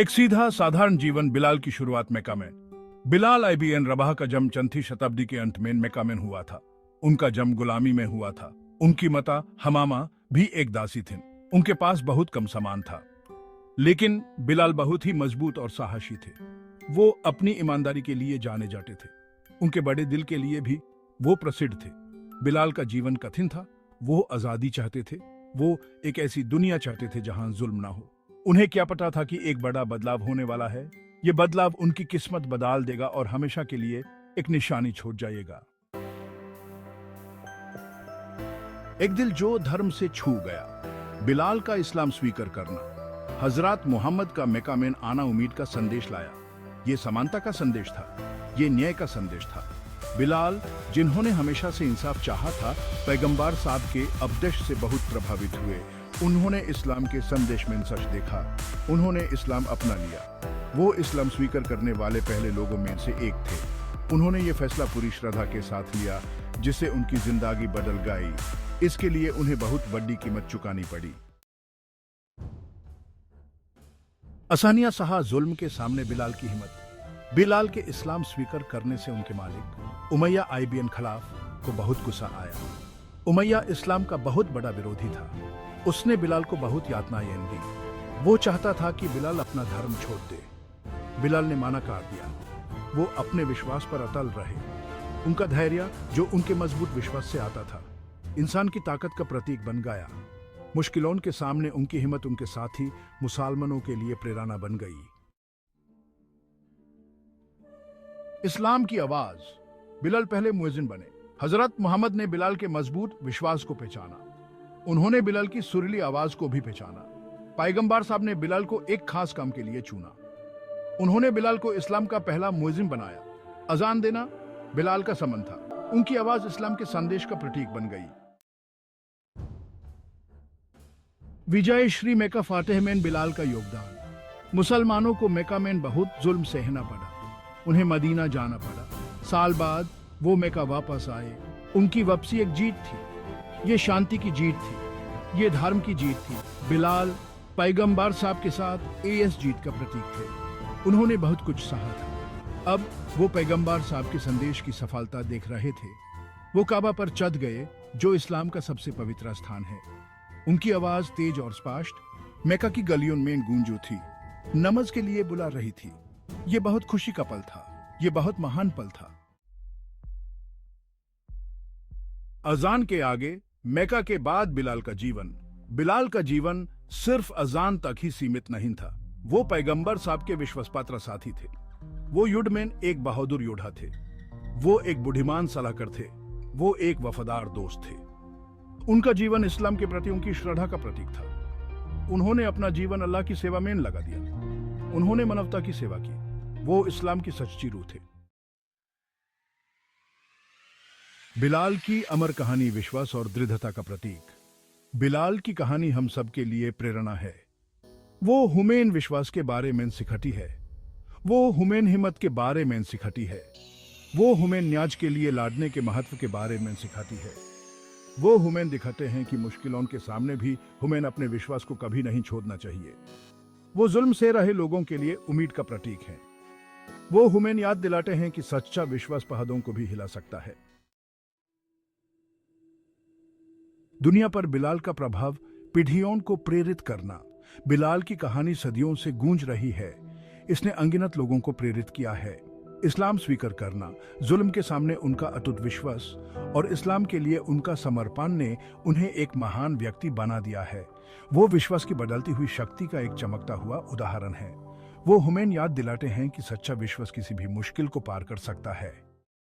एक सीधा साधारण जीवन बिलाल की शुरुआत मक्का में। बिलाल इब्न रबाह का जन्म चौथी शताब्दी के अंत में मक्का में हुआ था। उनका जन्म गुलामी में हुआ था। उनकी माता हमामा भी एक दासी थीं। उनके पास बहुत कम सामान था, लेकिन बिलाल बहुत ही मजबूत और साहसी थे। वो अपनी ईमानदारी के लिए जाने जाते थे। उनके बड़े दिल के लिए भी वो प्रसिद्ध थे। बिलाल का जीवन कठिन था। वो आजादी चाहते थे। वो एक ऐसी दुनिया चाहते थे जहां जुल्म ना हो। उन्हें क्या पता था कि एक बड़ा बदलाव होने वाला है। ये बदलाव उनकी किस्मत बदल देगा और हमेशा के लिए एक निशानी छोड़ जाएगा। एक दिल जो धर्म से छू गया। बिलाल का इस्लाम स्वीकार करना हजरत मोहम्मद का मक्का में आना उम्मीद का संदेश लाया। ये समानता का संदेश था। ये न्याय का संदेश था। बिलाल, जिन्होंने हमेशा से इंसाफ चाहा था, पैगंबर साहब के उपदेश से बहुत प्रभावित हुए। उन्होंने इस्लाम के संदेश में सच देखा। उन्होंने इस्लाम अपना लिया। वो इस्लाम स्वीकार करने वाले पहले लोगों में से एक थे। उन्होंने ये फैसला पूरी श्रद्धा के साथ लिया, जिससे उनकी जिंदगी बदल गई। इसके लिए उन्हें बहुत बड़ी कीमत चुकानी पड़ी। आसानियां सहा जुल्म के सामने बिलाल की हिम्मत। बिलाल के इस्लाम स्वीकार करने से उनके मालिक उमैया इब्न खलाफ को बहुत गुस्सा आया। उमैया इस्लाम का बहुत बड़ा विरोधी था। उसने बिलाल को बहुत यातनाएं दी। वो चाहता था कि बिलाल अपना धर्म छोड़ दे। बिलाल ने माना कर दिया। वो अपने विश्वास पर अटल रहे। उनका धैर्य, जो उनके मजबूत विश्वास से आता था, इंसान की ताकत का प्रतीक बन गया। मुश्किलों के सामने उनकी हिम्मत उनके साथी मुसलमानों के लिए प्रेरणा बन गई। इस्लाम की आवाज। बिलाल पहले मुअज्जिन बने। हजरत मोहम्मद ने बिलाल के मजबूत विश्वास को पहचाना। उन्होंने बिलाल की सुरीली आवाज को भी पहचाना। पैगंबर साहब ने बिलाल को एक खास काम के लिए चुना। उन्होंने बिलाल को इस्लाम का पहला मुअज्जिन बनाया। अजान देना बिलाल का संबंध था। उनकी आवाज इस्लाम के संदेश का प्रतीक बन गई। विजय श्री मक्का फातेह में बिलाल का योगदान। मुसलमानों को मक्का में बहुत जुल्म सहना पड़ा। उन्हें मदीना जाना पड़ा। साल बाद वो मक्का वापस आए। उनकी वापसी एक जीत थी। ये शांति की जीत थी। ये धर्म की जीत थी। बिलाल पैगंबर साहब के साथ इस जीत का प्रतीक थे। उन्होंने बहुत कुछ सहा था। अब वो पैगंबर साहब के संदेश की सफलता देख रहे थे। वो काबा पर चढ़ गए, जो इस्लाम का सबसे पवित्र स्थान है। उनकी आवाज तेज और स्पष्ट मक्का की गलियों में गूंजू थी। नमाज के लिए बुला रही थी। ये बहुत खुशी का पल था। ये बहुत महान पल था। अजान के आगे मक्का के बाद बिलाल का जीवन सिर्फ अजान तक ही सीमित नहीं था। वो पैगंबर साहब के विश्वासपात्र साथी थे। वो युद्ध में एक बहादुर योद्धा थे। वो एक बुद्धिमान सलाहकार थे। वो एक वफादार दोस्त थे। उनका जीवन इस्लाम के प्रति उनकी श्रद्धा का प्रतीक था। उन्होंने अपना जीवन अल्लाह की सेवा में लगा दिया। उन्होंने मानवता की सेवा की। वो इस्लाम की सच्ची रूह थे। बिलाल की अमर कहानी विश्वास और दृढ़ता का प्रतीक। बिलाल की कहानी हम सब के लिए प्रेरणा है। वो हुमैन विश्वास के बारे में सिखाती है। वो हुमैन हिम्मत के बारे में सिखाती है। वो हुमैन न्याज के लिए लड़ने के महत्व के बारे में सिखाती है। वो हुमैन दिखाते हैं कि मुश्किलों के सामने भी हुमैन अपने विश्वास को कभी नहीं छोड़ना चाहिए। वो जुल्म से रहे लोगों के लिए उम्मीद का प्रतीक है। वो हुमैन याद दिलाते हैं कि सच्चा विश्वास पहाड़ों को भी हिला सकता है। दुनिया पर बिलाल का प्रभाव पीढ़ियों को प्रेरित करना। बिलाल की कहानी सदियों से गूंज रही है। इसने अनगिनत लोगों को प्रेरित किया है। इस्लाम स्वीकार करना, जुल्म के सामने उनका अटूट विश्वास और इस्लाम के लिए उनका समर्पण ने उन्हें एक महान व्यक्ति बना दिया है। वो विश्वास की बदलती हुई शक्ति का एक चमकता हुआ उदाहरण है। वो हमें याद दिलाते हैं कि सच्चा विश्वास किसी भी मुश्किल को पार कर सकता है।